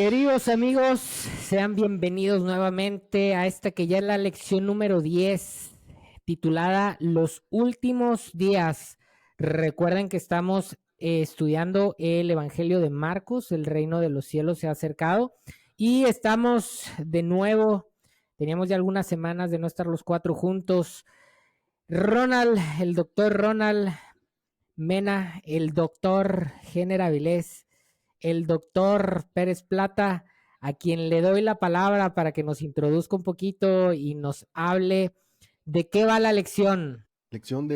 Queridos amigos, sean bienvenidos nuevamente a esta que ya es la lección número 10, titulada Los últimos días. Recuerden que estamos estudiando el Evangelio de Marcos, el reino de los cielos se ha acercado y estamos de nuevo, teníamos ya algunas semanas de no estar los cuatro juntos. Ronald, el doctor Ronald Mena, el doctor Géner Avilés, el doctor Pérez Plata, a quien le doy la palabra para que nos introduzca un poquito y nos hable de qué va la lección. Lección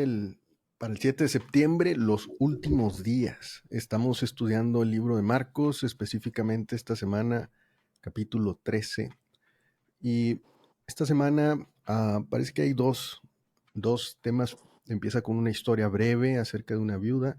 para el 7 de septiembre, los últimos días. Estamos estudiando el libro de Marcos, específicamente esta semana, capítulo 13. Y esta semana parece que hay dos temas. Empieza con una historia breve acerca de una viuda,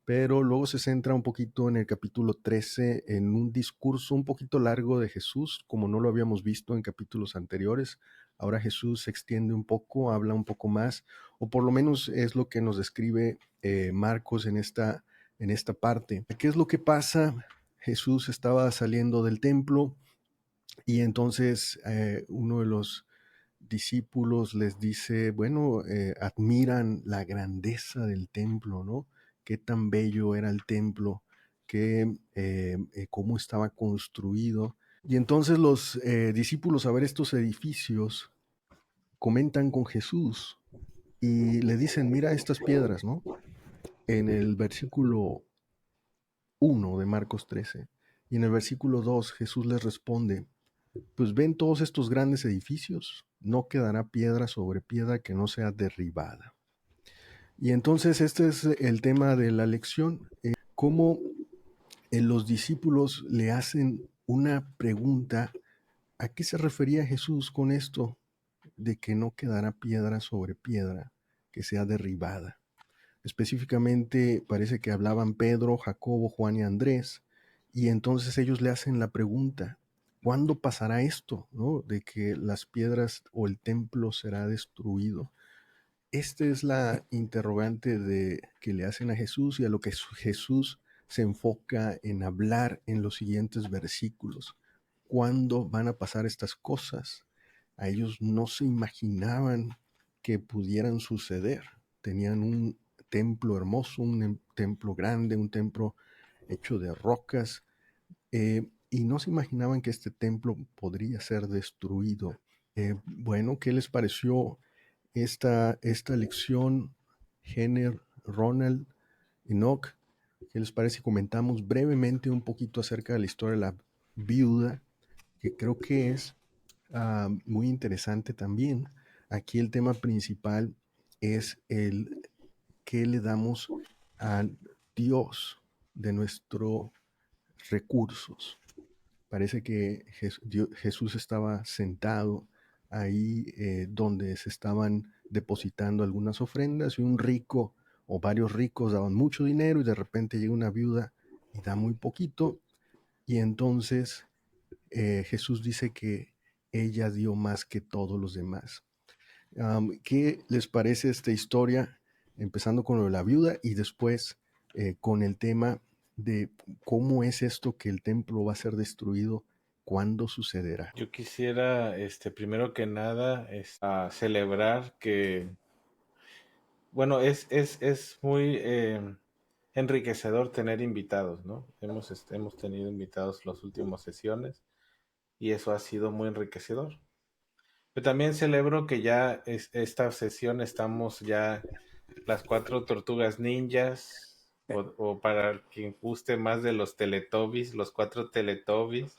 pero luego se centra un poquito en el capítulo 13 en un discurso un poquito largo de Jesús, como no lo habíamos visto en capítulos anteriores. Ahora Jesús se extiende un poco, habla un poco más, o por lo menos es lo que nos describe Marcos en esta parte. ¿Qué es lo que pasa? Jesús estaba saliendo del templo y entonces uno de los discípulos les dice, bueno, admiran la grandeza del templo, ¿no? Qué tan bello era el templo, cómo estaba construido. Y entonces los discípulos, a ver estos edificios, comentan con Jesús y le dicen, mira estas piedras, ¿no? En el versículo 1 de Marcos 13. Y en el versículo 2 Jesús les responde, pues ven todos estos grandes edificios, no quedará piedra sobre piedra que no sea derribada. Y entonces este es el tema de la lección, cómo los discípulos le hacen una pregunta. ¿A qué se refería Jesús con esto de que no quedará piedra sobre piedra que sea derribada? Específicamente parece que hablaban Pedro, Jacobo, Juan y Andrés, y entonces ellos le hacen la pregunta, ¿cuándo pasará esto, ¿no? De que las piedras o el templo será destruido? Esta es la interrogante que le hacen a Jesús y a lo que Jesús se enfoca en hablar en los siguientes versículos. ¿Cuándo van a pasar estas cosas? A ellos no se imaginaban que pudieran suceder. Tenían un templo hermoso, un templo grande, un templo hecho de rocas, y no se imaginaban que este templo podría ser destruido. Bueno, ¿qué les pareció esta lección? Jenner, Ronald, Enoch, ¿qué les parece si comentamos brevemente un poquito acerca de la historia de la viuda, que creo que es muy interesante también? Aquí el tema principal es el qué le damos a Dios de nuestros recursos. Parece que Jesús estaba sentado ahí donde se estaban depositando algunas ofrendas y un rico o varios ricos daban mucho dinero y de repente llega una viuda y da muy poquito y entonces Jesús dice que ella dio más que todos los demás. ¿Qué les parece esta historia? Empezando con lo de la viuda y después con el tema de cómo es esto que el templo va a ser destruido, cuándo sucederá. Yo quisiera, primero que nada, celebrar que, bueno, es muy enriquecedor tener invitados, ¿no? Hemos tenido invitados las últimas sesiones y eso ha sido muy enriquecedor. Pero también celebro que ya esta sesión estamos ya las cuatro tortugas ninjas, o para quien guste más de los Teletubbies, los cuatro Teletubbies,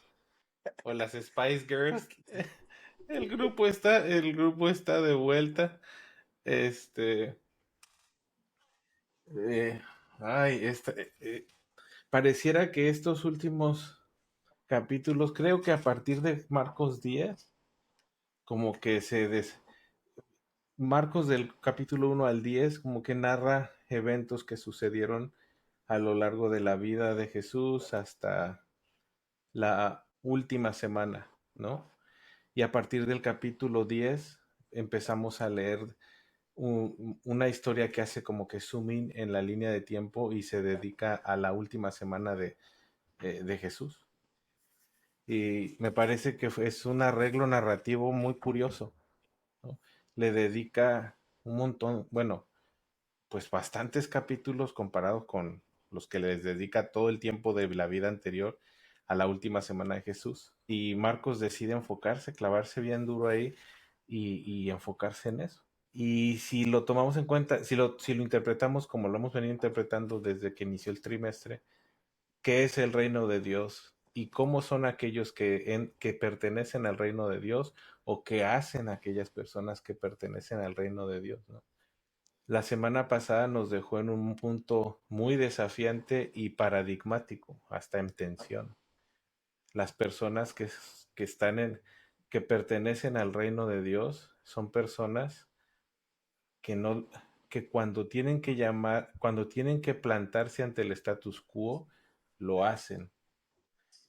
o las Spice Girls. El grupo está de vuelta. Este, eh, ay, pareciera que estos últimos capítulos, creo que a partir de Marcos 10, como que Marcos del capítulo 1 al 10, como que narra eventos que sucedieron a lo largo de la vida de Jesús hasta la última semana, ¿no? Y a partir del capítulo 10 empezamos a leer una historia que hace como que zooming en la línea de tiempo y se dedica a la última semana de Jesús. Y me parece que es un arreglo narrativo muy curioso, ¿no? Le dedica un montón, bueno, pues bastantes capítulos comparados con los que les dedica todo el tiempo de la vida anterior a la última semana de Jesús. Y Marcos decide enfocarse, clavarse bien duro ahí y enfocarse en eso. Y si lo tomamos en cuenta, si lo interpretamos como lo hemos venido interpretando desde que inició el trimestre, ¿qué es el reino de Dios? ¿Y cómo son aquellos que pertenecen al reino de Dios o qué hacen aquellas personas que pertenecen al reino de Dios, ¿no? La semana pasada nos dejó en un punto muy desafiante y paradigmático, hasta en tensión. Las personas que están que pertenecen al reino de Dios son personas que no, que cuando tienen que plantarse ante el status quo, lo hacen.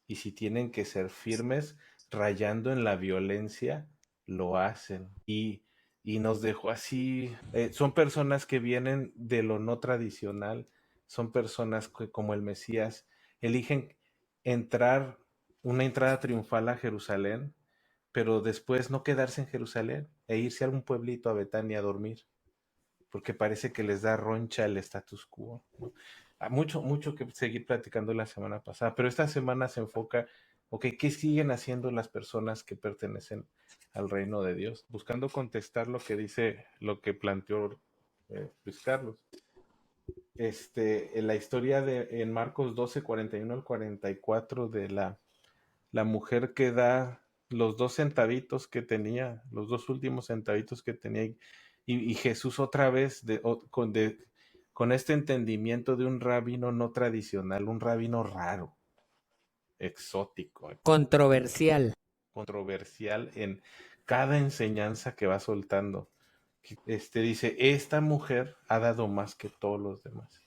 Y si tienen que ser firmes, rayando en la violencia, lo hacen. Y nos dejó así. Son personas que vienen de lo no tradicional, son personas que, como el Mesías, eligen entrar, una entrada triunfal a Jerusalén, pero después no quedarse en Jerusalén e irse a algún pueblito a Betania a dormir, porque parece que les da roncha el status quo, ¿no? Mucho, mucho que seguir platicando la semana pasada, pero esta semana se enfoca, ok, ¿qué siguen haciendo las personas que pertenecen al reino de Dios? Buscando contestar lo que dice, lo que planteó Luis Carlos. En la historia en Marcos 12, 41 al 44 de la mujer que da los 2 centavitos que tenía, los 2 últimos centavitos que tenía, y Jesús otra vez con este entendimiento de un rabino no tradicional, un rabino raro, exótico, Controversial. controversial en cada enseñanza que va soltando. Dice, esta mujer ha dado más que todos los demás.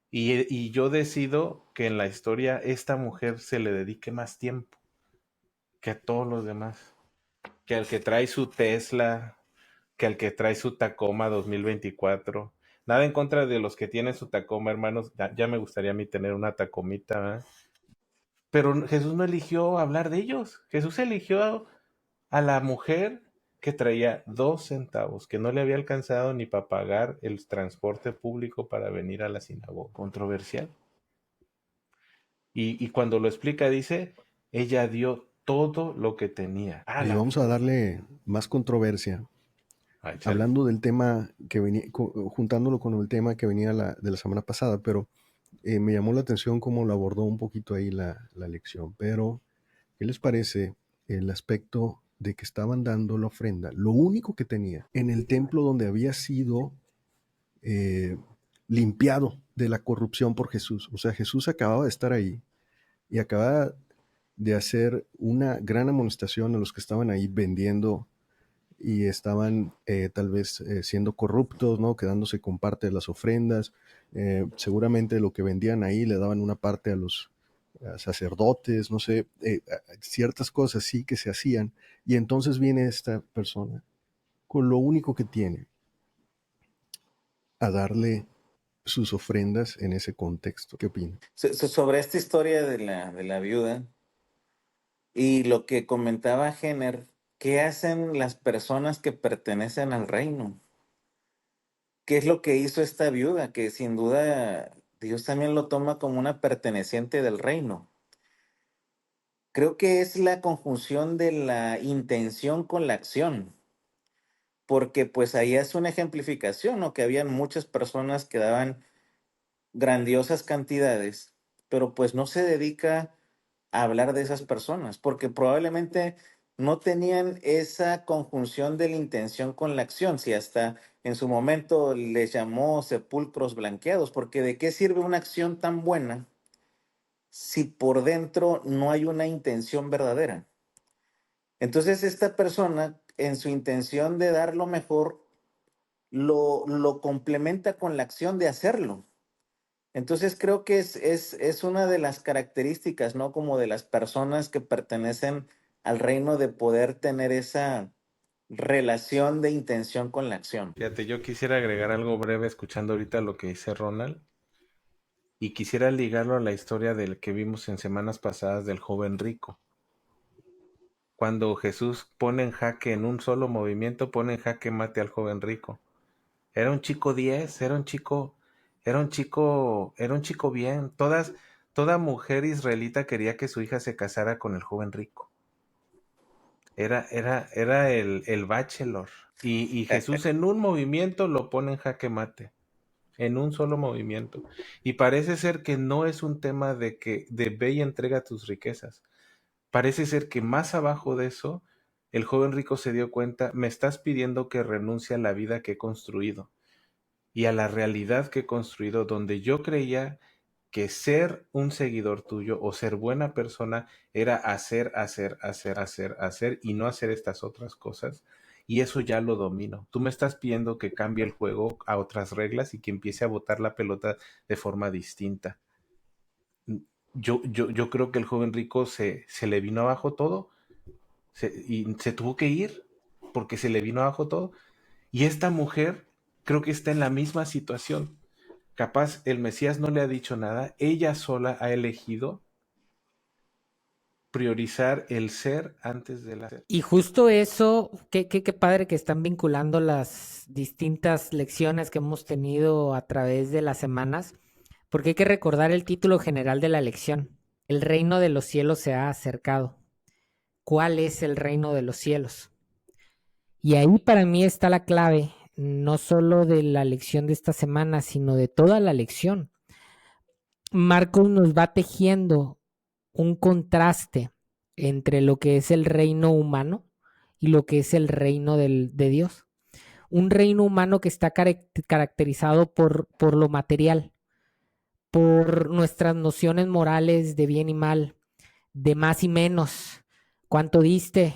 Y yo decido que en la historia esta mujer se le dedique más tiempo que a todos los demás, que al que trae su Tesla, que al que trae su Tacoma 2024. Nada en contra de los que tienen su Tacoma, hermanos. Ya me gustaría a mí tener una Tacomita, ¿verdad? Pero Jesús no eligió hablar de ellos. Jesús eligió a la mujer que traía 2 centavos, que no le había alcanzado ni para pagar el transporte público para venir a la sinagoga. Controversial. Y cuando lo explica, dice, ella dio todo lo que tenía. Y vamos a darle más controversia. Hablando del tema que venía, juntándolo con el tema que venía de la semana pasada, pero me llamó la atención cómo lo abordó un poquito ahí la lección. Pero, ¿qué les parece el aspecto de que estaban dando la ofrenda? Lo único que tenía en el templo donde había sido limpiado de la corrupción por Jesús. O sea, Jesús acababa de estar ahí y acababa de hacer una gran amonestación a los que estaban ahí vendiendo y estaban tal vez siendo corruptos, ¿no? Quedándose con parte de las ofrendas. Seguramente lo que vendían ahí le daban una parte a los sacerdotes, no sé, ciertas cosas sí que se hacían. Y entonces viene esta persona con lo único que tiene a darle sus ofrendas en ese contexto. ¿Qué opina? Sobre esta historia de la viuda y lo que comentaba Jenner, ¿qué hacen las personas que pertenecen al reino? ¿Qué es lo que hizo esta viuda? Que sin duda Dios también lo toma como una perteneciente del reino. Creo que es la conjunción de la intención con la acción, porque pues ahí es una ejemplificación, ¿no? Que habían muchas personas que daban grandiosas cantidades, pero pues no se dedica a hablar de esas personas, porque probablemente no tenían esa conjunción de la intención con la acción, si hasta en su momento les llamó sepulcros blanqueados, porque ¿de qué sirve una acción tan buena si por dentro no hay una intención verdadera? Entonces esta persona, en su intención de dar lo mejor, lo complementa con la acción de hacerlo. Entonces creo que es una de las características, ¿no? Como de las personas que pertenecen al reino, de poder tener esa relación de intención con la acción. Fíjate, yo quisiera agregar algo breve escuchando ahorita lo que dice Ronald y quisiera ligarlo a la historia del que vimos en semanas pasadas del joven rico. cuando Jesús pone en jaque en un solo movimiento, pone en jaque mate al joven rico. Era un chico 10, era un chico bien. Toda mujer israelita quería que su hija se casara con el joven rico. Era el bachelor. Y Jesús en un movimiento lo pone en jaque mate. En un solo movimiento. Y parece ser que no es un tema de ve y entrega tus riquezas. Parece ser que más abajo de eso, el joven rico se dio cuenta, me estás pidiendo que renuncie a la vida que he construido y a la realidad que he construido, donde yo creía que ser un seguidor tuyo o ser buena persona era hacer y no hacer estas otras cosas. Y eso ya lo domino. Tú me estás pidiendo que cambie el juego a otras reglas y que empiece a botar la pelota de forma distinta. Yo creo que el joven rico se le vino abajo todo y se tuvo que ir porque se le vino abajo todo. Y esta mujer creo que está en la misma situación. Capaz el Mesías no le ha dicho nada, ella sola ha elegido priorizar el ser antes del hacer. Y justo eso, qué padre que están vinculando las distintas lecciones que hemos tenido a través de las semanas, porque hay que recordar el título general de la lección. El reino de los cielos se ha acercado. ¿Cuál es el reino de los cielos? Y ahí para mí está la clave, no solo de la lección de esta semana, sino de toda la lección. Marcos nos va tejiendo un contraste entre lo que es el reino humano y lo que es el reino de Dios. Un reino humano que está caracterizado por lo material, por nuestras nociones morales de bien y mal, de más y menos. ¿Cuánto diste?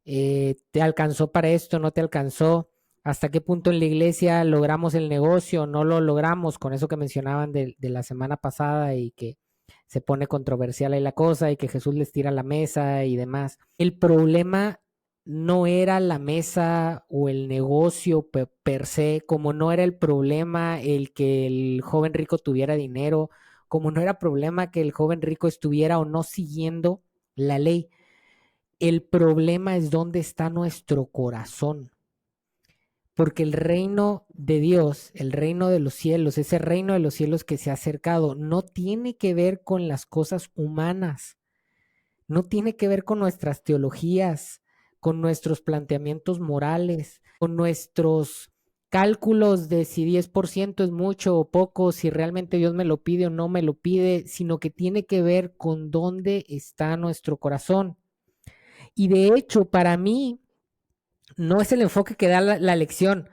¿Te alcanzó para esto? ¿No te alcanzó? ¿Hasta qué punto en la iglesia logramos el negocio? ¿No lo logramos? Con eso que mencionaban de la semana pasada y que se pone controversial ahí la cosa y que Jesús les tira la mesa y demás. El problema no era la mesa o el negocio per se, como no era el problema el que el joven rico tuviera dinero, como no era problema que el joven rico estuviera o no siguiendo la ley. El problema es dónde está nuestro corazón. Porque el reino de Dios, el reino de los cielos, ese reino de los cielos que se ha acercado, no tiene que ver con las cosas humanas, no tiene que ver con nuestras teologías, con nuestros planteamientos morales, con nuestros cálculos de si 10% es mucho o poco, si realmente Dios me lo pide o no me lo pide, sino que tiene que ver con dónde está nuestro corazón. Y de hecho, para mí, no es el enfoque que da la lección,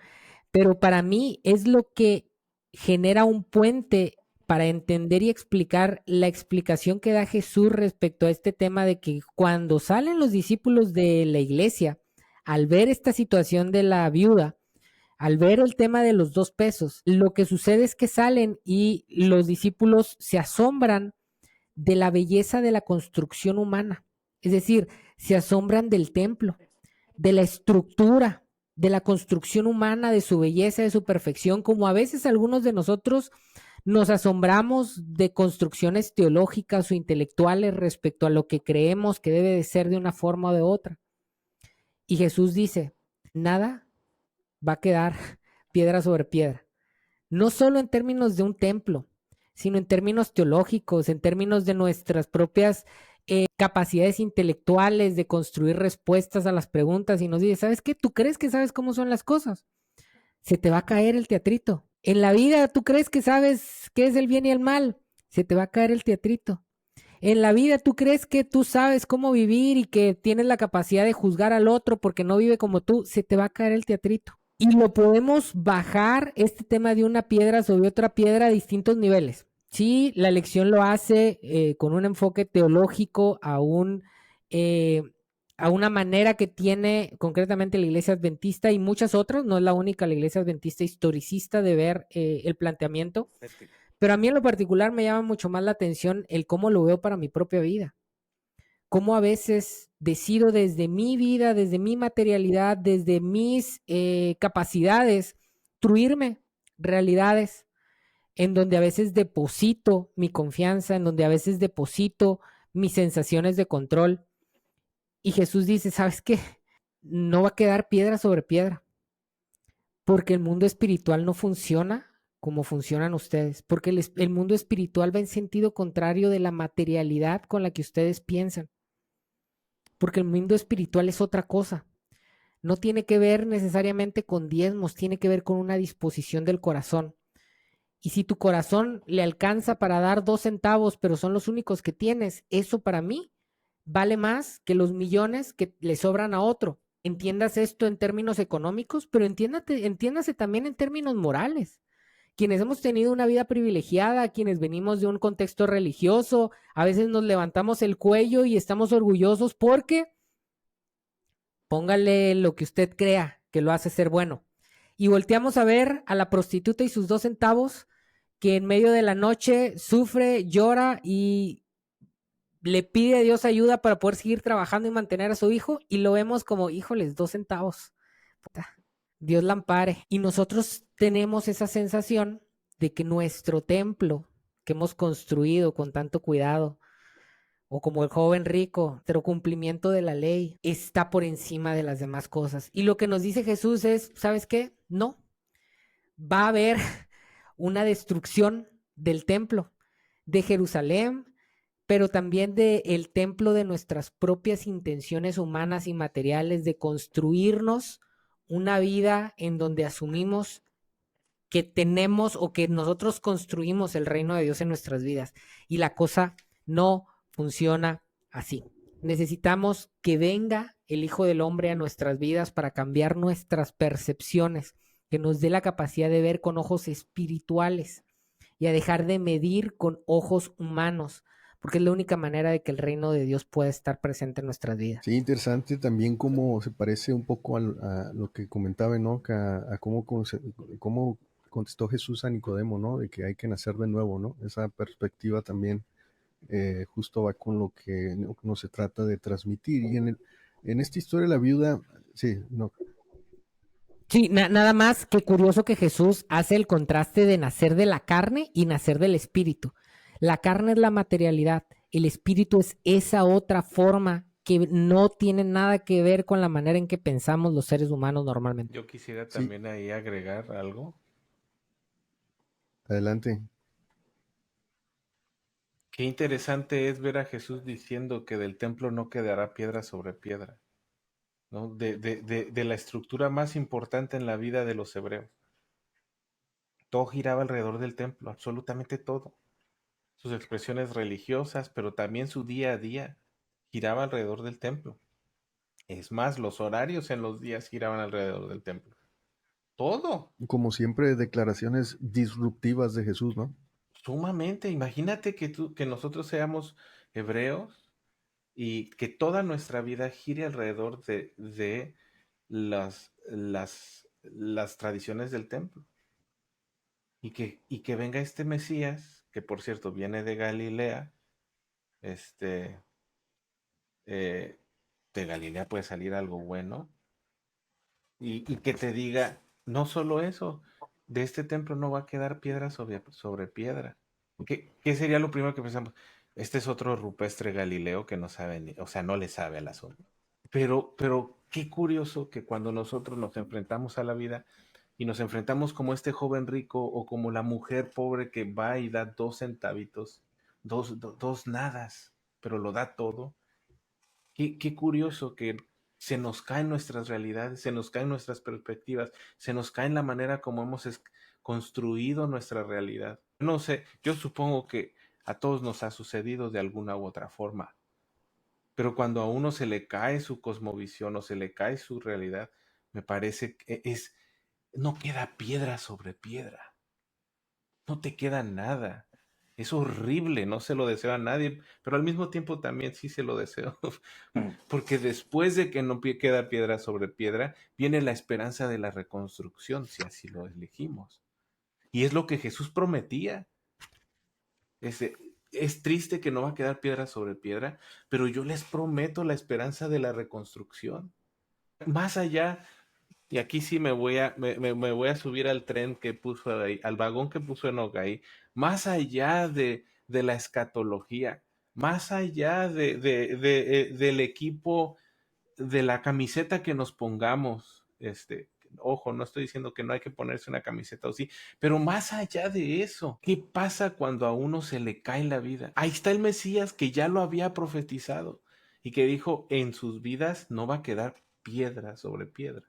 pero para mí es lo que genera un puente para entender y explicar la explicación que da Jesús respecto a este tema de que cuando salen los discípulos de la iglesia, al ver esta situación de la viuda, al ver el tema de los 2 pesos, lo que sucede es que salen y los discípulos se asombran de la belleza de la construcción humana, es decir, se asombran del templo, de la estructura, de la construcción humana, de su belleza, de su perfección, como a veces algunos de nosotros nos asombramos de construcciones teológicas o intelectuales respecto a lo que creemos que debe de ser de una forma o de otra. Y Jesús dice, nada va a quedar piedra sobre piedra, no solo en términos de un templo, sino en términos teológicos, en términos de nuestras propias capacidades intelectuales de construir respuestas a las preguntas. Y nos dice, ¿sabes qué? ¿Tú crees que sabes cómo son las cosas? Se te va a caer el teatrito. En la vida, ¿tú crees que sabes qué es el bien y el mal? Se te va a caer el teatrito. En la vida, ¿tú crees que tú sabes cómo vivir y que tienes la capacidad de juzgar al otro porque no vive como tú? Se te va a caer el teatrito. Y lo podemos bajar este tema de una piedra sobre otra piedra a distintos niveles. Sí, la lección lo hace con un enfoque teológico a una manera que tiene concretamente la Iglesia Adventista y muchas otras, no es la única, la Iglesia Adventista historicista de ver el planteamiento, pero a mí en lo particular me llama mucho más la atención el cómo lo veo para mi propia vida, cómo a veces decido desde mi vida, desde mi materialidad, desde mis capacidades, construirme realidades en donde a veces deposito mi confianza, en donde a veces deposito mis sensaciones de control Y Jesús dice, ¿sabes qué? No va a quedar piedra sobre piedra, porque el mundo espiritual no funciona como funcionan ustedes, porque el mundo espiritual va en sentido contrario de la materialidad con la que ustedes piensan, porque el mundo espiritual es otra cosa. No tiene que ver necesariamente con diezmos, tiene que ver con una disposición del corazón. Y si tu corazón le alcanza para dar 2 centavos, pero son los únicos que tienes, eso para mí vale más que los millones que le sobran a otro. Entiendas esto en términos económicos, pero entiéndase también en términos morales. Quienes hemos tenido una vida privilegiada, quienes venimos de un contexto religioso, a veces nos levantamos el cuello y estamos orgullosos porque póngale lo que usted crea que lo hace ser bueno. Y volteamos a ver a la prostituta y sus 2 centavos, que en medio de la noche sufre, llora y le pide a Dios ayuda para poder seguir trabajando y mantener a su hijo, y lo vemos como, híjoles, 2 centavos. Puta, Dios la ampare. Y nosotros tenemos esa sensación de que nuestro templo que hemos construido con tanto cuidado, o como el joven rico, nuestro cumplimiento de la ley está por encima de las demás cosas. Y lo que nos dice Jesús es, ¿sabes qué? No, va a haber una destrucción del templo de Jerusalén, pero también del templo de nuestras propias intenciones humanas y materiales, de construirnos una vida en donde asumimos que tenemos o que nosotros construimos el reino de Dios en nuestras vidas. Y la cosa no funciona así. Necesitamos que venga el Hijo del Hombre a nuestras vidas para cambiar nuestras percepciones, que nos dé la capacidad de ver con ojos espirituales y a dejar de medir con ojos humanos, porque es la única manera de que el reino de Dios pueda estar presente en nuestras vidas. Sí, interesante también cómo se parece un poco a lo que comentaba Enoch, a cómo contestó Jesús a Nicodemo, ¿no? De que hay que nacer de nuevo, ¿no? Esa perspectiva también justo va con lo que no se trata de transmitir. Y en esta historia de la viuda, sí, no. Sí, nada más que curioso que Jesús hace el contraste de nacer de la carne y nacer del espíritu. La carne es la materialidad, el espíritu es esa otra forma que no tiene nada que ver con la manera en que pensamos los seres humanos normalmente. Yo quisiera Sí. también ahí agregar algo. Adelante. Qué interesante es ver a Jesús diciendo que del templo no quedará piedra sobre piedra, ¿no? De la estructura más importante en la vida de los hebreos. Todo giraba alrededor del templo, absolutamente todo. Sus expresiones religiosas, pero también su día a día giraba alrededor del templo. Es más, los horarios en los días giraban alrededor del templo. Todo. Como siempre, declaraciones disruptivas de Jesús, ¿no? Sumamente. Imagínate que nosotros seamos hebreos y que toda nuestra vida gire alrededor de las tradiciones del templo. Y que venga este Mesías, que por cierto viene de Galilea, de Galilea puede salir algo bueno, y que te diga, no solo eso, de este templo no va a quedar piedra sobre piedra. ¿Qué sería lo primero que pensamos? Este es otro rupestre Galileo que no sabe, o sea, no le sabe al asunto. Pero qué curioso que cuando nosotros nos enfrentamos a la vida y nos enfrentamos como este joven rico o como la mujer pobre que va y da 2 centavitos, dos nadas, pero lo da todo. Qué curioso que se nos caen nuestras realidades, se nos caen nuestras perspectivas, se nos cae la manera como hemos construido nuestra realidad. No sé, yo supongo que a todos nos ha sucedido de alguna u otra forma, pero cuando a uno se le cae su cosmovisión o se le cae su realidad, me parece que no queda piedra sobre piedra, no te queda nada. Es horrible, no se lo deseo a nadie, pero al mismo tiempo también sí se lo deseo, porque después de que no queda piedra sobre piedra, viene la esperanza de la reconstrucción, si así lo elegimos. Y es lo que Jesús prometía. Es triste que no va a quedar piedra sobre piedra, pero yo les prometo la esperanza de la reconstrucción. Más allá, y aquí sí me voy a subir al tren que puso ahí, al vagón que puso Enoch ahí, más allá de la escatología, más allá del equipo de la camiseta que nos pongamos, ojo, no estoy diciendo que no hay que ponerse una camiseta o sí, pero más allá de eso, ¿qué pasa cuando a uno se le cae la vida? Ahí está el Mesías que ya lo había profetizado y que dijo, en sus vidas no va a quedar piedra sobre piedra,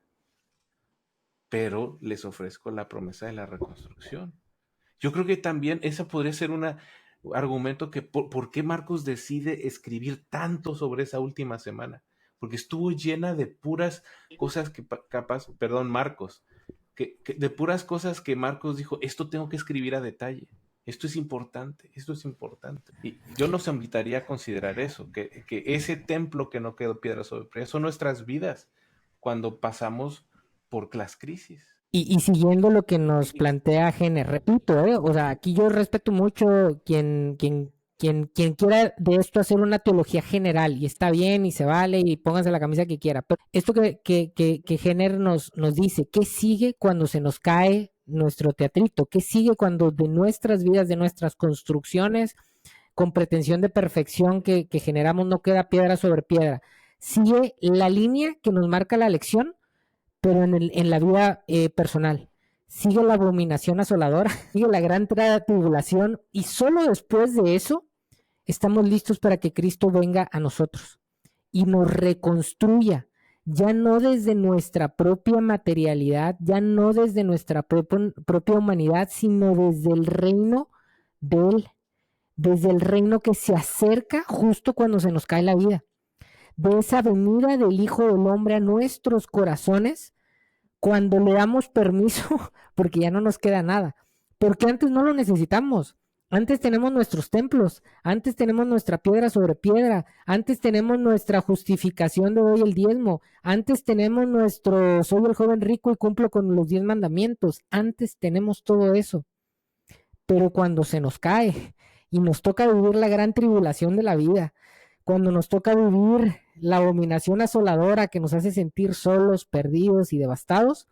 pero les ofrezco la promesa de la reconstrucción. Yo creo que también ese podría ser un argumento que por qué Marcos decide escribir tanto sobre esa última semana, porque estuvo llena de puras cosas que Marcos, de puras cosas que Marcos dijo, esto tengo que escribir a detalle, esto es importante, esto es importante. Y yo nos invitaría a considerar eso, que ese templo que no quedó piedra sobre piedra, son nuestras vidas cuando pasamos por las crisis. Y siguiendo lo que nos plantea Gene, repito, o sea, aquí yo respeto mucho quien quiera de esto hacer una teología general, y está bien, y se vale, y pónganse la camisa que quiera, pero esto que Gene nos dice, ¿qué sigue cuando se nos cae nuestro teatrito? ¿Qué sigue cuando de nuestras vidas, de nuestras construcciones, con pretensión de perfección que generamos, no queda piedra sobre piedra? Sigue la línea que nos marca la lección, pero en la vida personal. Sigue la abominación asoladora, sigue la gran tribulación, y solo después de eso estamos listos para que Cristo venga a nosotros y nos reconstruya, ya no desde nuestra propia materialidad, ya no desde nuestra propia humanidad, sino desde el reino de Él, desde el reino que se acerca justo cuando se nos cae la vida, de esa venida del Hijo del Hombre a nuestros corazones, cuando le damos permiso, porque ya no nos queda nada, porque antes no lo necesitamos. Antes tenemos nuestros templos, antes tenemos nuestra piedra sobre piedra, antes tenemos nuestra justificación de doy el diezmo, antes tenemos nuestro soy el joven rico y cumplo con los 10 mandamientos, antes tenemos todo eso. Pero cuando se nos cae y nos toca vivir la gran tribulación de la vida, cuando nos toca vivir la abominación asoladora que nos hace sentir solos, perdidos y devastados,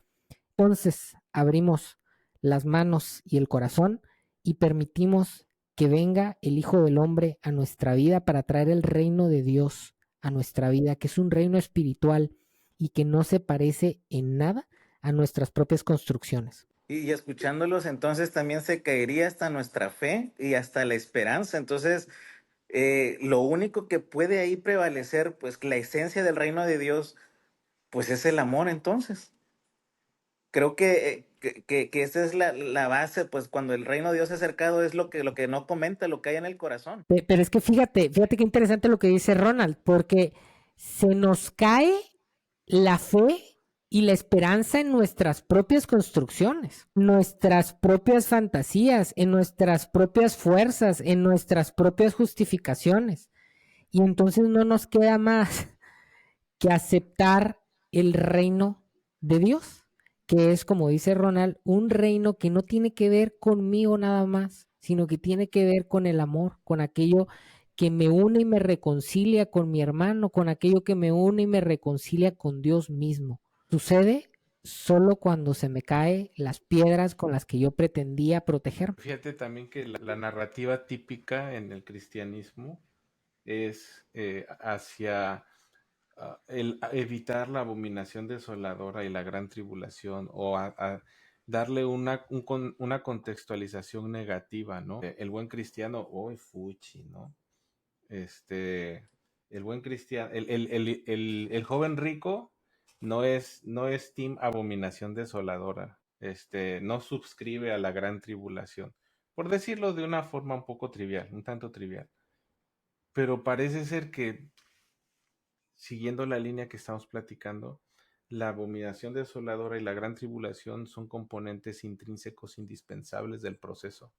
entonces abrimos las manos y el corazón y permitimos que venga el Hijo del Hombre a nuestra vida para traer el reino de Dios a nuestra vida, que es un reino espiritual y que no se parece en nada a nuestras propias construcciones. Y escuchándolos, entonces también se caería hasta nuestra fe y hasta la esperanza. Entonces, lo único que puede ahí prevalecer, pues la esencia del reino de Dios, pues es el amor. Entonces, creo que esa es la base, pues cuando el reino de Dios se ha acercado es lo que no comenta, lo que hay en el corazón. Pero es que fíjate qué interesante lo que dice Ronald, porque se nos cae la fe y la esperanza en nuestras propias construcciones, nuestras propias fantasías, en nuestras propias fuerzas, en nuestras propias justificaciones. Y entonces no nos queda más que aceptar el reino de Dios, que es, como dice Ronald, un reino que no tiene que ver conmigo nada más, sino que tiene que ver con el amor, con aquello que me une y me reconcilia con mi hermano, con aquello que me une y me reconcilia con Dios mismo. Sucede solo cuando se me caen las piedras con las que yo pretendía proteger. Fíjate también que la narrativa típica en el cristianismo es hacia el evitar la abominación desoladora y la gran tribulación, o a darle una contextualización negativa, ¿no? El buen cristiano, fuchi, ¿no? El buen cristiano, el joven rico no es team abominación desoladora, no suscribe a la gran tribulación, por decirlo de una forma un poco trivial, un tanto trivial. Pero parece ser que, siguiendo la línea que estamos platicando, la abominación desoladora y la gran tribulación son componentes intrínsecos indispensables del proceso.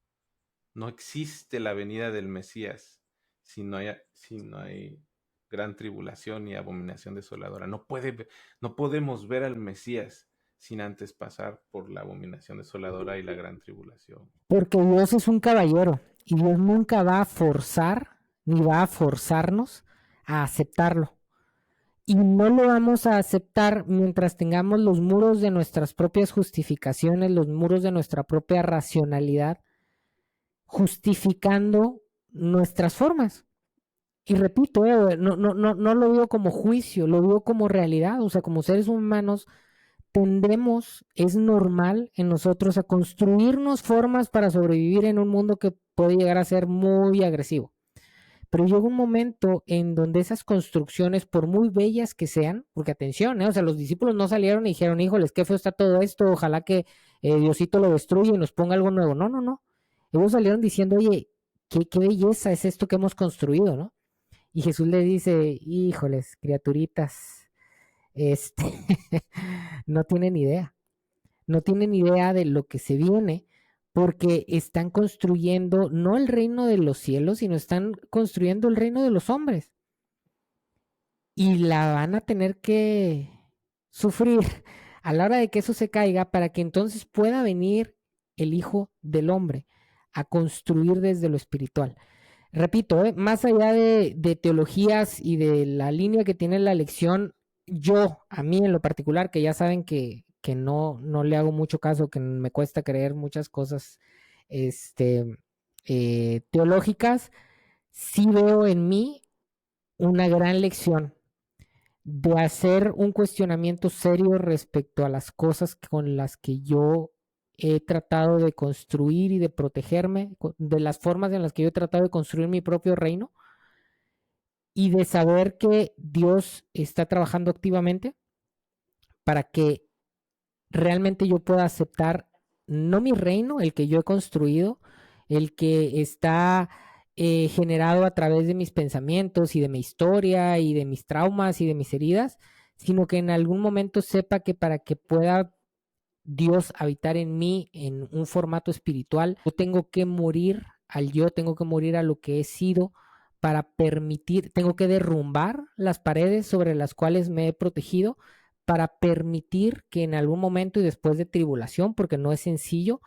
No existe la venida del Mesías si no hay gran tribulación y abominación desoladora. No podemos ver al Mesías sin antes pasar por la abominación desoladora y la gran tribulación. Porque Dios es un caballero y Dios nunca va a forzar ni va a forzarnos a aceptarlo. Y no lo vamos a aceptar mientras tengamos los muros de nuestras propias justificaciones, los muros de nuestra propia racionalidad, justificando nuestras formas. Y repito, no lo veo como juicio, lo veo como realidad. O sea, como seres humanos tendemos, es normal en nosotros a construirnos formas para sobrevivir en un mundo que puede llegar a ser muy agresivo. Pero llega un momento en donde esas construcciones, por muy bellas que sean, porque atención, o sea, los discípulos no salieron y dijeron, híjoles, qué feo está todo esto, ojalá que Diosito lo destruya y nos ponga algo nuevo. No, no, no. Ellos salieron diciendo, oye, qué belleza es esto que hemos construido, ¿no? Y Jesús le dice, híjoles, criaturitas, este, no tienen idea, no tienen idea de lo que se viene, porque están construyendo no el reino de los cielos, sino están construyendo el reino de los hombres. Y la van a tener que sufrir a la hora de que eso se caiga para que entonces pueda venir el Hijo del Hombre a construir desde lo espiritual. Repito, más allá de teologías y de la línea que tiene la lección, yo, a mí en lo particular, que ya saben que no le hago mucho caso, que me cuesta creer muchas cosas teológicas, sí veo en mí una gran lección de hacer un cuestionamiento serio respecto a las cosas con las que yo he tratado de construir y de protegerme, de las formas en las que yo he tratado de construir mi propio reino y de saber que Dios está trabajando activamente para que realmente yo pueda aceptar no mi reino, el que yo he construido, el que está generado a través de mis pensamientos y de mi historia y de mis traumas y de mis heridas, sino que en algún momento sepa que para que pueda Dios habitar en mí en un formato espiritual, yo tengo que morir al yo, tengo que morir a lo que he sido para permitir, tengo que derrumbar las paredes sobre las cuales me he protegido para permitir que en algún momento y después de tribulación, porque no es sencillo,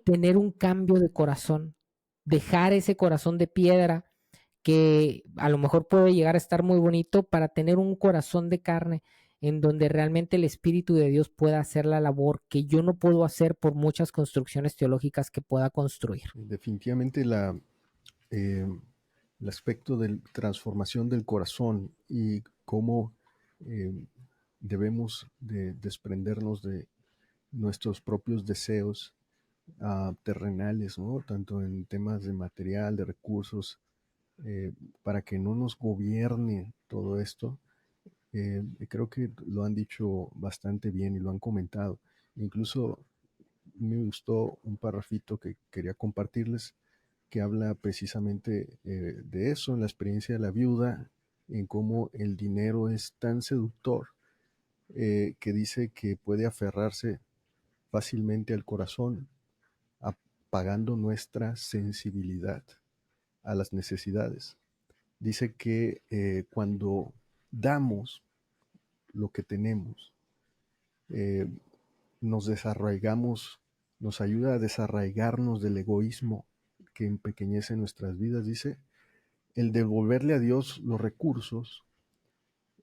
tener un cambio de corazón, dejar ese corazón de piedra que a lo mejor puede llegar a estar muy bonito para tener un corazón de carne en donde realmente el Espíritu de Dios pueda hacer la labor que yo no puedo hacer por muchas construcciones teológicas que pueda construir. Definitivamente el aspecto de transformación del corazón y cómo eh, debemos de desprendernos de nuestros propios deseos terrenales, ¿no? Tanto en temas de material, de recursos, para que no nos gobierne todo esto. Creo que lo han dicho bastante bien y lo han comentado. Incluso me gustó un parrafito que quería compartirles que habla precisamente de eso, en la experiencia de la viuda, en cómo el dinero es tan seductor que dice que puede aferrarse fácilmente al corazón, apagando nuestra sensibilidad a las necesidades. Dice que cuando damos lo que tenemos, eh, nos desarraigamos, nos ayuda a desarraigarnos del egoísmo que empequeñece nuestras vidas. Dice, el devolverle a Dios los recursos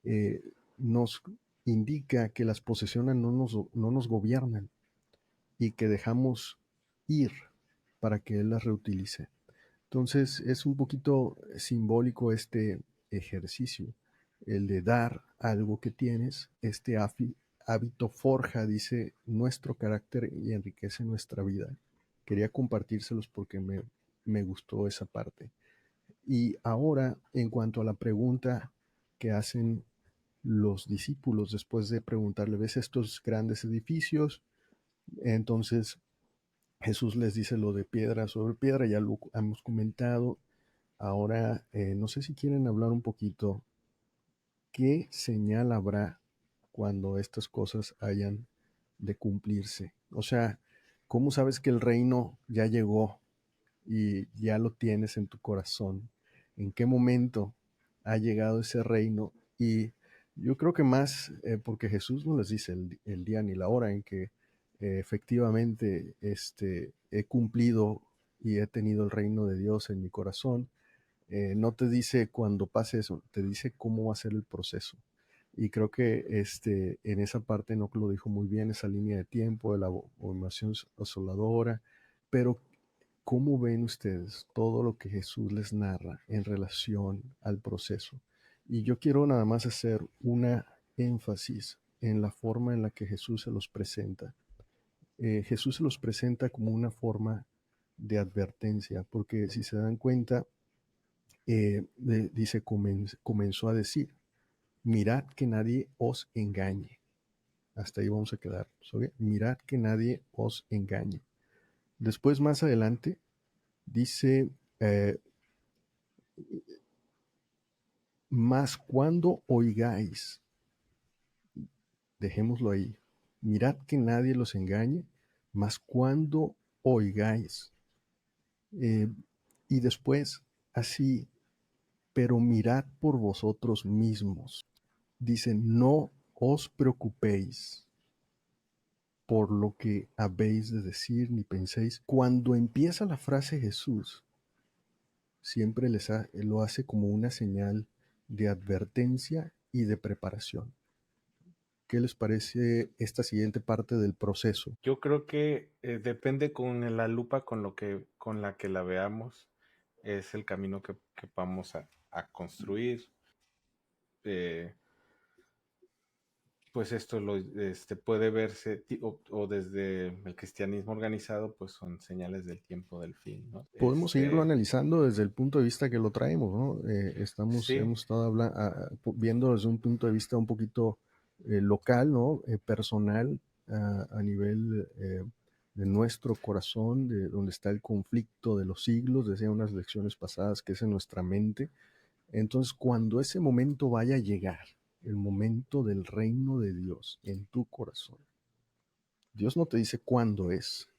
eh, nos indica que las posesiones no nos gobiernan y que dejamos ir para que Él las reutilice. Entonces es un poquito simbólico este ejercicio, el de dar algo que tienes, este hábito forja, dice, nuestro carácter y enriquece nuestra vida. Quería compartírselos porque me gustó esa parte. Y ahora, en cuanto a la pregunta que hacen los discípulos después de preguntarle, ¿ves estos grandes edificios? Entonces Jesús les dice lo de piedra sobre piedra, ya lo hemos comentado. Ahora, no sé si quieren hablar un poquito, ¿qué señal habrá cuando estas cosas hayan de cumplirse? O sea, ¿cómo sabes que el reino ya llegó y ya lo tienes en tu corazón? ¿En qué momento ha llegado ese reino? Y yo creo que más, porque Jesús no les dice el día ni la hora en que efectivamente he cumplido y he tenido el reino de Dios en mi corazón. No te dice cuando pase eso, te dice cómo va a ser el proceso. Y creo que en esa parte no lo dijo muy bien, esa línea de tiempo de la abominación asoladora, pero ¿Cómo ven ustedes todo lo que Jesús les narra en relación al proceso? Y yo quiero nada más hacer una énfasis en la forma en la que Jesús se los presenta. Jesús se los presenta como una forma de advertencia, porque si se dan cuenta, dice, comenzó a decir, mirad que nadie os engañe. Hasta ahí vamos a quedar. ¿Okay? Mirad que nadie os engañe. Después, más adelante, dice, mas cuando oigáis, dejémoslo ahí, mirad que nadie los engañe, mas cuando oigáis. Y después, así, pero mirad por vosotros mismos. Dice, no os preocupéis por lo que habéis de decir ni penséis. Cuando empieza la frase Jesús, siempre lo hace como una señal de advertencia y de preparación. ¿Qué les parece esta siguiente parte del proceso? Yo creo que depende con la lupa con la que la veamos, es el camino que vamos a construir. Pues esto puede verse, o desde el cristianismo organizado, pues son señales del tiempo del fin, ¿no? Podemos seguirlo analizando desde el punto de vista que lo traemos, ¿no? Sí. Hemos estado viendo desde un punto de vista un poquito local, ¿no? Personal, a nivel de nuestro corazón, de donde está el conflicto de los siglos, decía unas lecciones pasadas, que es en nuestra mente. Entonces, cuando ese momento vaya a llegar, el momento del reino de Dios en tu corazón, Dios no te dice cuándo es.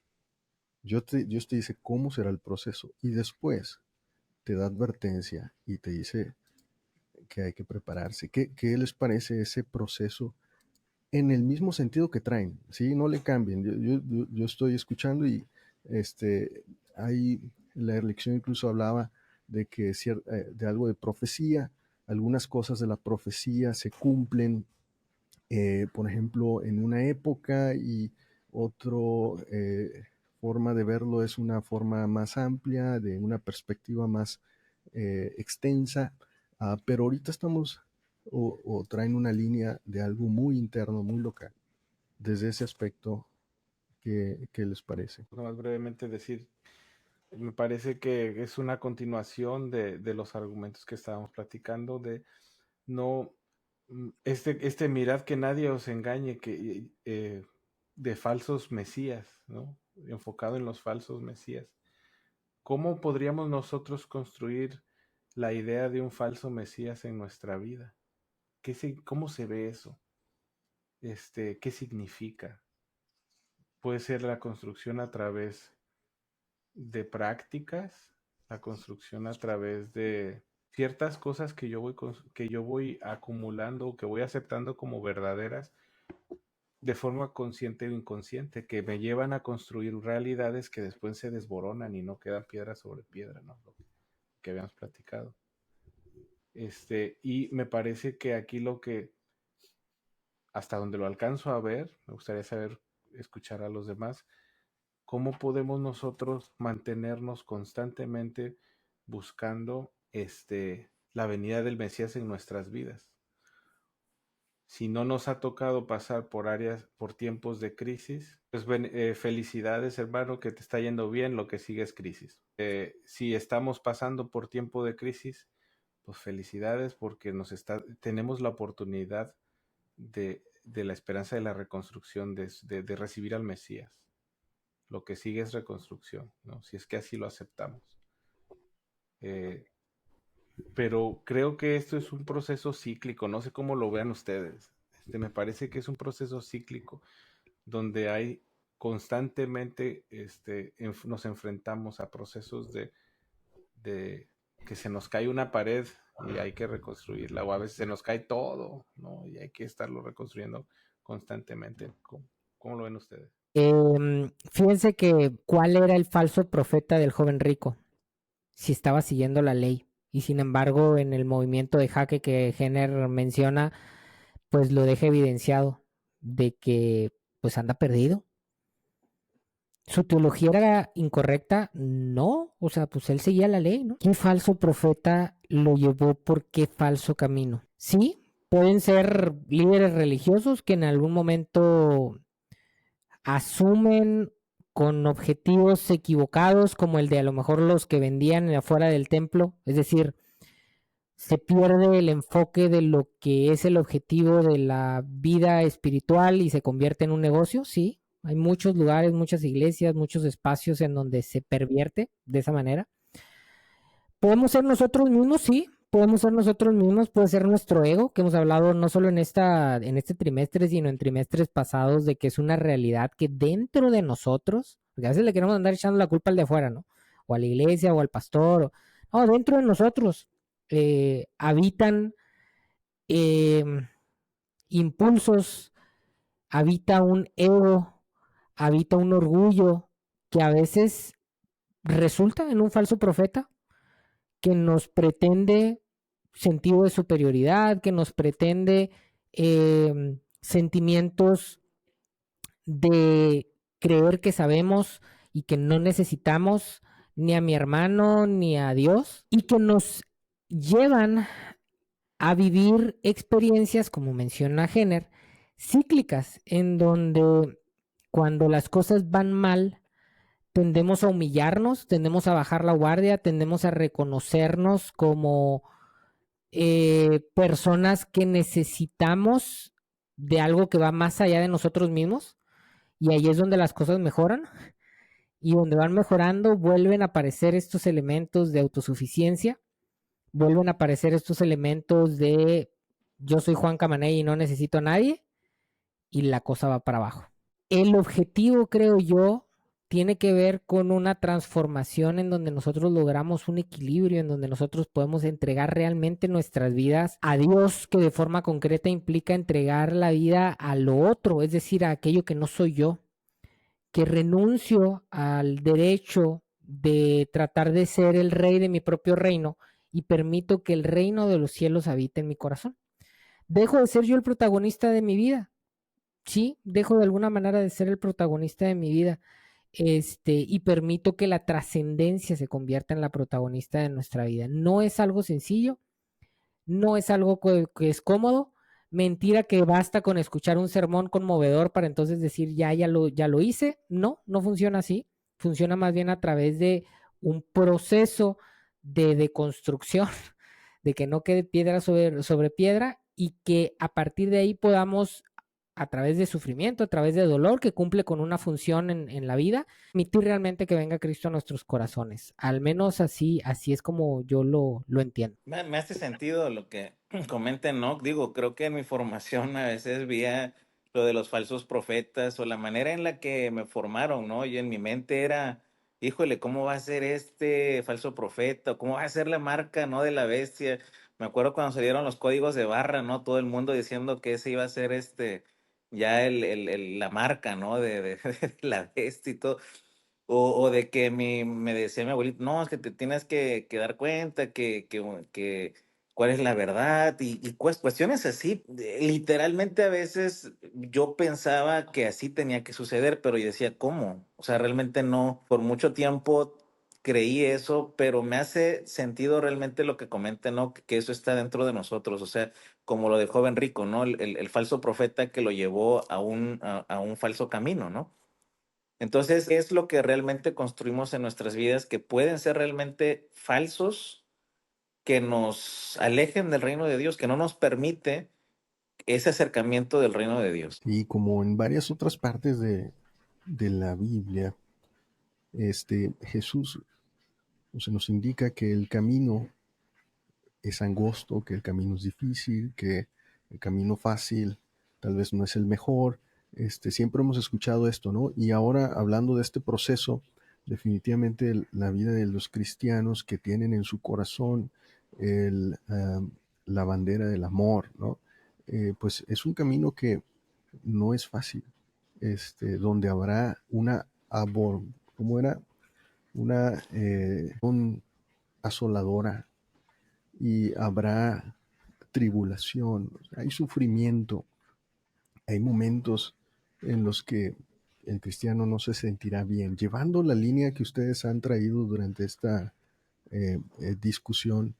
Dios te dice cómo será el proceso. Y después te da advertencia y te dice que hay que prepararse. ¿Qué les parece ese proceso en el mismo sentido que traen? ¿Sí? No le cambien. Yo estoy escuchando y ahí la lección incluso hablaba de que de algo de profecía. Algunas cosas de la profecía se cumplen, por ejemplo, en una época, y otro forma de verlo es una forma más amplia, de una perspectiva más extensa, pero ahorita estamos o traen una línea de algo muy interno, muy local. Desde ese aspecto, ¿qué les parece? Más brevemente decir, me parece que es una continuación de los argumentos que estábamos platicando, de no, mirad que nadie os engañe, que de falsos mesías, ¿no? Enfocado en los falsos mesías. ¿Cómo podríamos nosotros construir la idea de un falso mesías en nuestra vida? ¿Cómo se ve eso? ¿Qué significa? Puede ser la construcción a través de prácticas, la construcción a través de ciertas cosas que yo voy acumulando, que voy aceptando como verdaderas de forma consciente o inconsciente, que me llevan a construir realidades que después se desboronan y no quedan piedra sobre piedra, ¿no? Lo que habíamos platicado. Y me parece que aquí hasta donde lo alcanzo a ver, me gustaría escuchar a los demás, cómo podemos nosotros mantenernos constantemente buscando la venida del Mesías en nuestras vidas. Si no nos ha tocado pasar por tiempos de crisis, pues felicidades, hermano, que te está yendo bien, lo que sigue es crisis. Si estamos pasando por tiempo de crisis, pues felicidades, porque tenemos la oportunidad de la esperanza de la reconstrucción, de recibir al Mesías. Lo que sigue es reconstrucción, ¿no? Si es que así lo aceptamos. Pero creo que esto es un proceso cíclico, no sé cómo lo vean ustedes. Me parece que es un proceso cíclico donde hay constantemente nos enfrentamos a procesos de que se nos cae una pared y hay que reconstruirla, o a veces se nos cae todo, ¿no? Y hay que estarlo reconstruyendo constantemente. ¿Cómo lo ven ustedes? Fíjense que cuál era el falso profeta del joven rico, si estaba siguiendo la ley. Y sin embargo, en el movimiento de jaque que Jenner menciona, pues lo deja evidenciado de que pues anda perdido. ¿Su teología era incorrecta? No, o sea, pues él seguía la ley, ¿no? ¿Qué falso profeta lo llevó por qué falso camino? Sí, pueden ser líderes religiosos que en algún momento asumen con objetivos equivocados, como el de a lo mejor los que vendían afuera del templo, es decir, se pierde el enfoque de lo que es el objetivo de la vida espiritual y se convierte en un negocio, sí. Hay muchos lugares, muchas iglesias, muchos espacios en donde se pervierte de esa manera. ¿Podemos ser nosotros mismos? Sí, podemos ser nosotros mismos, puede ser nuestro ego, que hemos hablado no solo en este trimestre, sino en trimestres pasados, de que es una realidad que dentro de nosotros, porque a veces le queremos andar echando la culpa al de afuera, ¿no? O a la iglesia o al pastor, no, dentro de nosotros habitan eh, impulsos, habita un ego, habita un orgullo que a veces resulta en un falso profeta que nos pretende sentido de superioridad, que nos pretende sentimientos de creer que sabemos y que no necesitamos ni a mi hermano ni a Dios, y que nos llevan a vivir experiencias, como menciona Jenner, cíclicas, en donde cuando las cosas van mal, tendemos a humillarnos, tendemos a bajar la guardia, tendemos a reconocernos como personas que necesitamos de algo que va más allá de nosotros mismos, y ahí es donde las cosas mejoran, y donde van mejorando vuelven a aparecer estos elementos de autosuficiencia, vuelven a aparecer estos elementos de yo soy Juan Camaney y no necesito a nadie, y la cosa va para abajo. El objetivo, creo yo, tiene que ver con una transformación en donde nosotros logramos un equilibrio, en donde nosotros podemos entregar realmente nuestras vidas a Dios, que de forma concreta implica entregar la vida a lo otro, es decir, a aquello que no soy yo, que renuncio al derecho de tratar de ser el rey de mi propio reino y permito que el reino de los cielos habite en mi corazón. Dejo de ser yo el protagonista de mi vida. Sí, dejo de alguna manera de ser el protagonista de mi vida, y permito que la trascendencia se convierta en la protagonista de nuestra vida. No es algo sencillo, no es algo que es cómodo. Mentira que basta con escuchar un sermón conmovedor para entonces decir ya lo hice. No, no funciona así. Funciona más bien a través de un proceso de deconstrucción, de que no quede piedra sobre piedra, y que a partir de ahí podamos, a través de sufrimiento, a través de dolor, que cumple con una función en la vida, permitir realmente que venga Cristo a nuestros corazones. Al menos así es como yo lo entiendo. Me hace sentido lo que comenta Enoch. Digo, creo que en mi formación a veces veía lo de los falsos profetas o la manera en la que me formaron, ¿no? Y en mi mente era, híjole, ¿cómo va a ser este falso profeta? ¿Cómo va a ser la marca, ¿no? De la bestia. Me acuerdo cuando salieron los códigos de barra, ¿no? Todo el mundo diciendo que ese iba a ser ya la marca, ¿no? De la bestia y todo. O de que me decía mi abuelito, no, es que te tienes que dar cuenta que cuál es la verdad y cuestiones así. Literalmente a veces yo pensaba que así tenía que suceder, pero yo decía, ¿cómo? O sea, realmente no, por mucho tiempo creí eso, pero me hace sentido realmente lo que comenta, ¿no? Que eso está dentro de nosotros, o sea, como lo del joven rico, ¿no? El falso profeta que lo llevó a un falso camino, ¿no? Entonces, ¿qué es lo que realmente construimos en nuestras vidas que pueden ser realmente falsos, que nos alejen del reino de Dios, que no nos permite ese acercamiento del reino de Dios? Y como en varias otras partes de la Biblia, Jesús, o sea, nos indica que el camino es angosto, que el camino es difícil, que el camino fácil tal vez no es el mejor. Siempre hemos escuchado esto, ¿no? Y ahora, hablando de este proceso, definitivamente la vida de los cristianos que tienen en su corazón la bandera del amor, ¿no? Pues es un camino que no es fácil, donde habrá ¿cómo era? Un asoladora, y habrá tribulación, hay sufrimiento, hay momentos en los que el cristiano no se sentirá bien. Llevando la línea que ustedes han traído durante esta discusión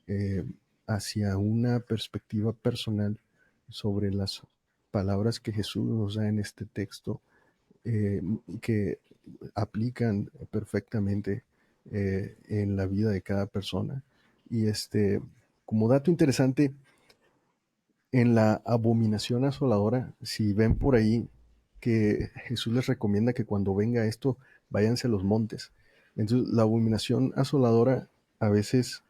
eh, hacia una perspectiva personal sobre las palabras que Jesús nos da en este texto, que aplican perfectamente en la vida de cada persona. Y como dato interesante, en la abominación asoladora, si ven por ahí que Jesús les recomienda que cuando venga esto, váyanse a los montes. Entonces, la abominación asoladora, a veces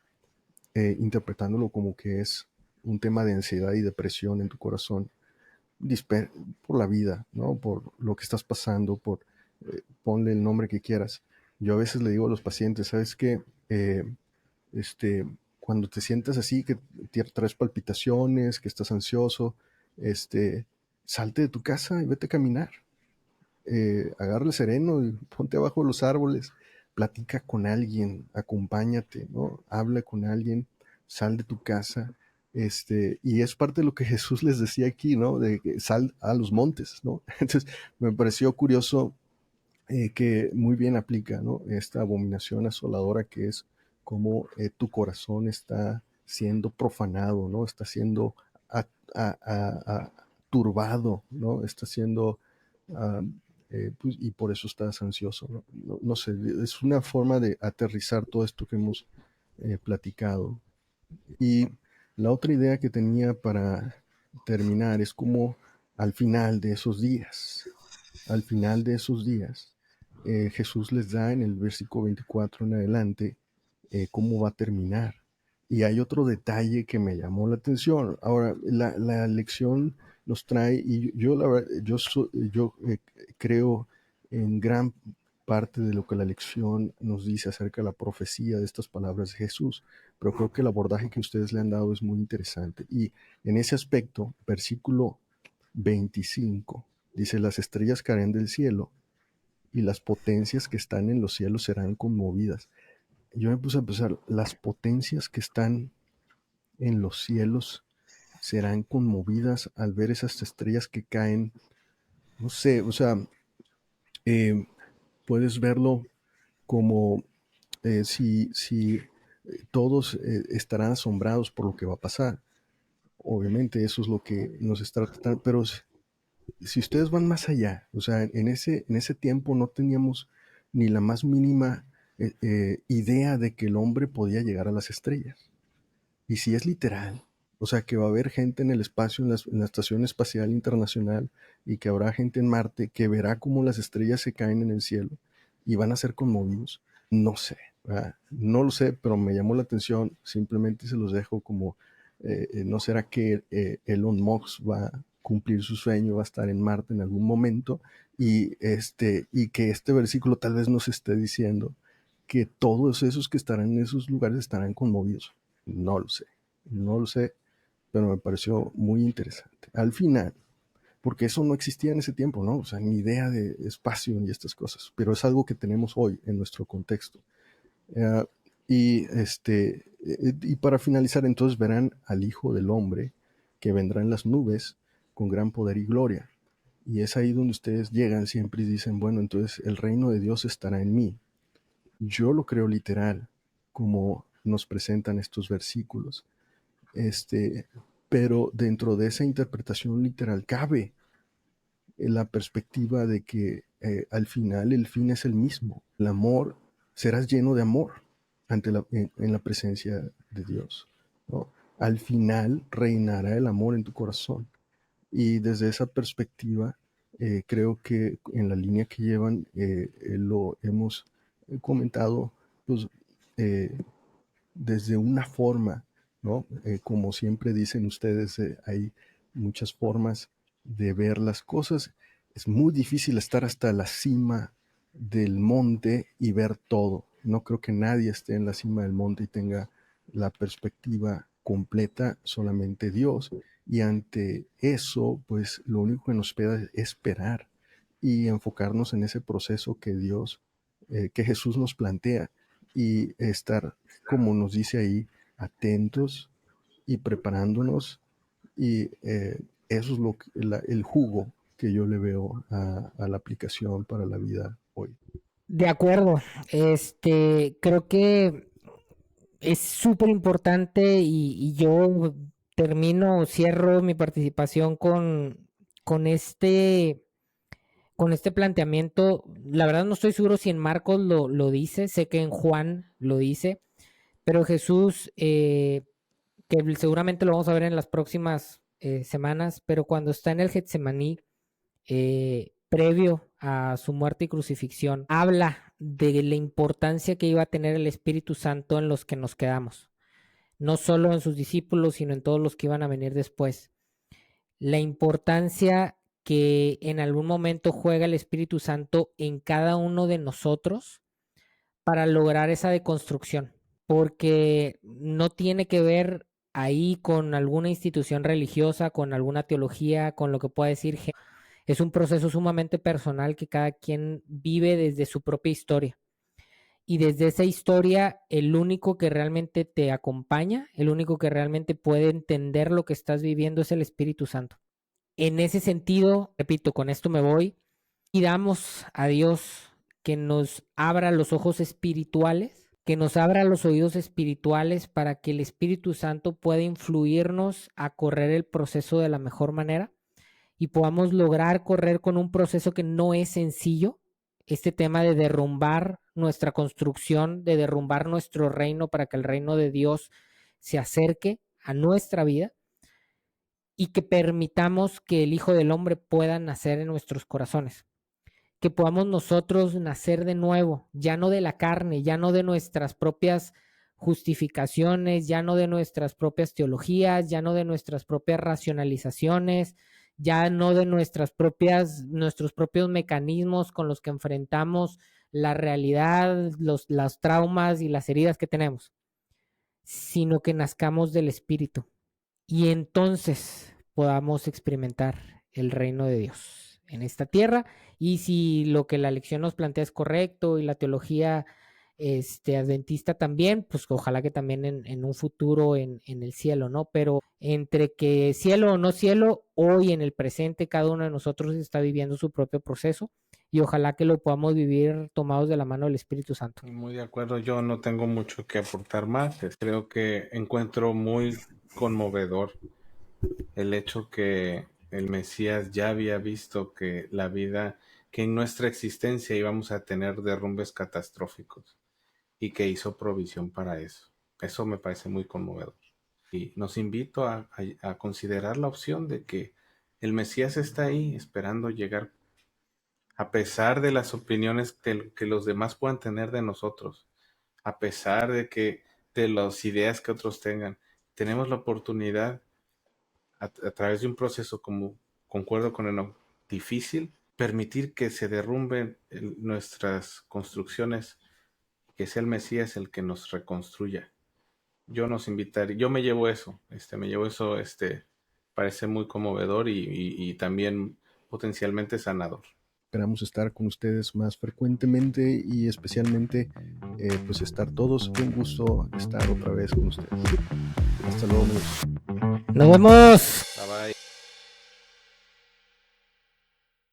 interpretándolo como que es un tema de ansiedad y depresión en tu corazón, por la vida, ¿no? Por lo que estás pasando, ponle el nombre que quieras. Yo a veces le digo a los pacientes, ¿sabes qué? Este, cuando te sientas así, que traes palpitaciones, que estás ansioso, salte de tu casa y vete a caminar. Agarra el sereno y ponte abajo de los árboles, platica con alguien, acompáñate, ¿no? Habla con alguien, sal de tu casa, y es parte de lo que Jesús les decía aquí, ¿no? De que sal a los montes, ¿no? Entonces, me pareció curioso que muy bien aplica, ¿no? Esta abominación asoladora que es como tu corazón está siendo profanado, ¿no? Está siendo a- turbado, ¿no? Está siendo, ah, pues, y por eso estás ansioso, ¿no? No sé, es una forma de aterrizar todo esto que hemos platicado. Y la otra idea que tenía para terminar es como al final de esos días, al final de esos días, Jesús les da en el versículo 24 en adelante cómo va a terminar. Y hay otro detalle que me llamó la atención. Ahora, la lección nos trae, y yo, la verdad, yo creo en gran parte de lo que la lección nos dice acerca de la profecía de estas palabras de Jesús, pero creo que el abordaje que ustedes le han dado es muy interesante. Y en ese aspecto, versículo 25, dice, las estrellas caerán del cielo y las potencias que están en los cielos serán conmovidas. Yo me puse a pensar, las potencias que están en los cielos serán conmovidas al ver esas estrellas que caen. No sé, o sea, eh, puedes verlo como si todos estarán asombrados por lo que va a pasar. Obviamente eso es lo que nos está tratando, pero si ustedes van más allá, o sea, en ese tiempo no teníamos ni la más mínima idea de que el hombre podía llegar a las estrellas. Y si es literal, o sea, que va a haber gente en el espacio, en la Estación Espacial Internacional, y que habrá gente en Marte que verá cómo las estrellas se caen en el cielo y van a ser conmovidos, no sé, ¿verdad? No lo sé, pero me llamó la atención, simplemente se los dejo como, ¿no será que Elon Musk va a cumplir su sueño, va a estar en Marte en algún momento? Y que este versículo tal vez nos esté diciendo que todos esos que estarán en esos lugares estarán conmovidos. No lo sé, no lo sé, pero me pareció muy interesante. Al final, porque eso no existía en ese tiempo, ¿no? O sea, ni idea de espacio ni estas cosas, pero es algo que tenemos hoy en nuestro contexto. Eh, y para finalizar, entonces verán al Hijo del Hombre que vendrá en las nubes con gran poder y gloria. Y es ahí donde ustedes llegan siempre y dicen, bueno, entonces el reino de Dios estará en mí. Yo lo creo literal, como nos presentan estos versículos. Este, pero dentro de esa interpretación literal cabe la perspectiva de que al final el fin es el mismo. El amor, serás lleno de amor en la presencia de Dios, ¿no? Al final reinará el amor en tu corazón. Y desde esa perspectiva, creo que en la línea que llevan, lo hemos comentado, pues, eh, desde una forma, ¿no? Como siempre dicen ustedes, hay muchas formas de ver las cosas. Es muy difícil estar hasta la cima del monte y ver todo. No creo que nadie esté en la cima del monte y tenga la perspectiva completa, solamente Dios. Y ante eso, pues lo único que nos queda es esperar y enfocarnos en ese proceso que que Jesús nos plantea, y estar, como nos dice ahí, atentos y preparándonos. Y eso es el jugo que yo le veo a la aplicación para la vida hoy. De acuerdo. Creo que es súper importante y yo cierro mi participación con este planteamiento. La verdad no estoy seguro si en Marcos lo dice, sé que en Juan lo dice, pero Jesús, que seguramente lo vamos a ver en las próximas semanas, pero cuando está en el Getsemaní, previo a su muerte y crucifixión, habla de la importancia que iba a tener el Espíritu Santo en los que nos quedamos, no solo en sus discípulos, sino en todos los que iban a venir después. La importancia que en algún momento juega el Espíritu Santo en cada uno de nosotros para lograr esa deconstrucción, porque no tiene que ver ahí con alguna institución religiosa, con alguna teología, con lo que pueda decir. Es un proceso sumamente personal que cada quien vive desde su propia historia. Y desde esa historia, el único que realmente te acompaña, el único que realmente puede entender lo que estás viviendo es el Espíritu Santo. En ese sentido, repito, con esto me voy, y damos a Dios que nos abra los ojos espirituales, que nos abra los oídos espirituales para que el Espíritu Santo pueda influirnos a correr el proceso de la mejor manera y podamos lograr correr con un proceso que no es sencillo, este tema de derrumbar nuestra construcción, de derrumbar nuestro reino para que el reino de Dios se acerque a nuestra vida y que permitamos que el Hijo del Hombre pueda nacer en nuestros corazones, que podamos nosotros nacer de nuevo, ya no de la carne, ya no de nuestras propias justificaciones, ya no de nuestras propias teologías, ya no de nuestras propias racionalizaciones, ya no de nuestros propios mecanismos con los que enfrentamos la realidad, los traumas y las heridas que tenemos, sino que nazcamos del Espíritu y entonces podamos experimentar el reino de Dios en esta tierra. Y si lo que la lección nos plantea es correcto y la teología adventista también, pues ojalá que también en un futuro en el cielo, ¿no? Pero entre que cielo o no cielo, hoy en el presente cada uno de nosotros está viviendo su propio proceso y ojalá que lo podamos vivir tomados de la mano del Espíritu Santo. Muy de acuerdo, yo no tengo mucho que aportar más. Creo que encuentro muy conmovedor el hecho que el Mesías ya había visto que la vida, que en nuestra existencia íbamos a tener derrumbes catastróficos y que hizo provisión para eso. Eso me parece muy conmovedor. Y nos invito a considerar la opción de que el Mesías está ahí esperando llegar, a pesar de las opiniones que los demás puedan tener de nosotros, a pesar de las ideas que otros tengan. Tenemos la oportunidad a través de un proceso, como concuerdo con el difícil, permitir que se derrumben nuestras construcciones, que sea el Mesías el que nos reconstruya. Yo me llevo eso, parece muy conmovedor y también potencialmente sanador. Esperamos estar con ustedes más frecuentemente y especialmente pues estar todos. Fue un gusto estar otra vez con ustedes. Hasta luego, amigos. Nos vemos.